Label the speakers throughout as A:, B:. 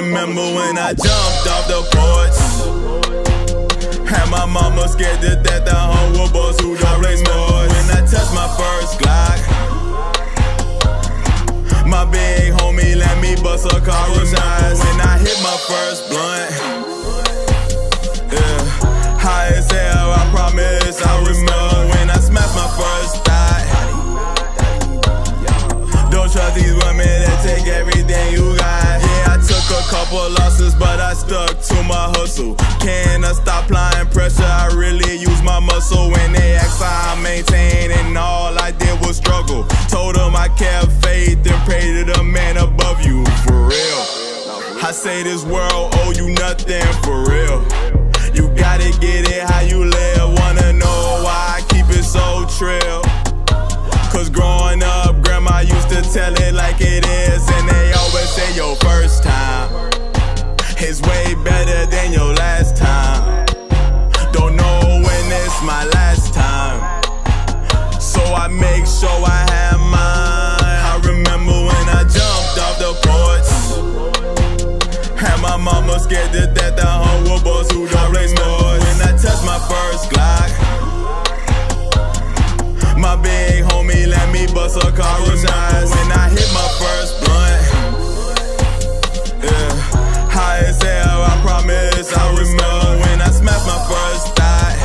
A: remember when I jumped off the porch, and my mama scared to death that home with boys who don't raise noise. When I touched my first Glock, my big homie let me bust a car with knives. When I hit my first blunt, yeah, high as hell, I promise. I remember when I smashed my first thigh. Don't trust these women that take everything you got. Yeah, I took a couple losses, but I stuck to my hustle. Can I stop applying pressure? I really use my muscle. When they asked how I maintain, and all I did was struggle. Told them I kept faith and pray to the man above you, for real. I say this world owe you nothing, for real. You gotta get it how you live. Wanna know why I keep it so trill? Cause growing up, grandma used to tell it like it is, and they always say your first time is way better than your last time. Don't know when it's my last time, so I make sure I have mine. I remember when I jumped off the porch, and my mama scared to death that home with boys who don't raise noise. When I touched my first Glock, my big homie let me bust a car with knives. When I hit my first blunt, yeah, high as hell, I promise. I remember when I smashed my first thigh.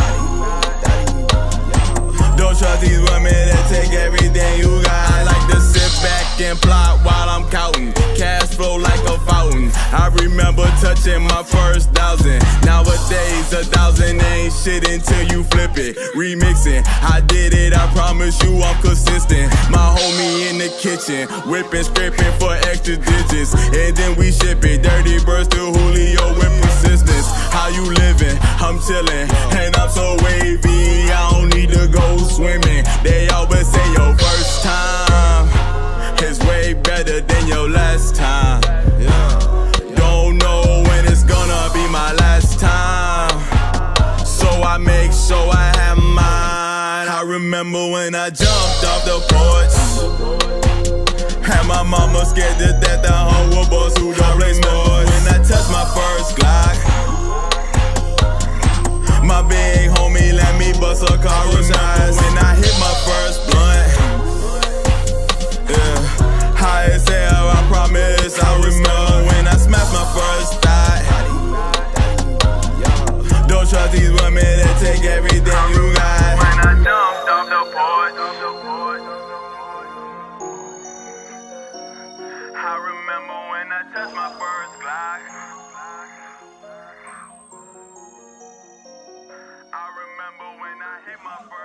A: Don't trust these women that take everything you got. I like to sit back and plot while I'm counting cash flow like a fountain. I remember touching my first 1,000. Nowadays 1,000 ain't shit until you flip it. Remixing, I did it, I promise you I'm consistent. My homie in the kitchen, whipping, scraping for extra digits, and then we ship it. Dirty birds to Julio with persistence. How you living? I'm chilling, and I'm so wavy, I don't need to go swimming. They always say your first time is way better than your last time. Don't know when it's gonna be my last time, so I make sure I have mine. I remember when I jumped off the porch, and my mama scared to death that home with boys who don't raise noise. When I touched my first Glock, my big homie let me bust a car with knives. When I hit my first blunt, yeah, high as hell, I promise. I remember when I smashed my first thigh. Don't trust these women that take everything you got. When I jumped off the porch, I remember when I touched my first Glock. I remember when I hit my first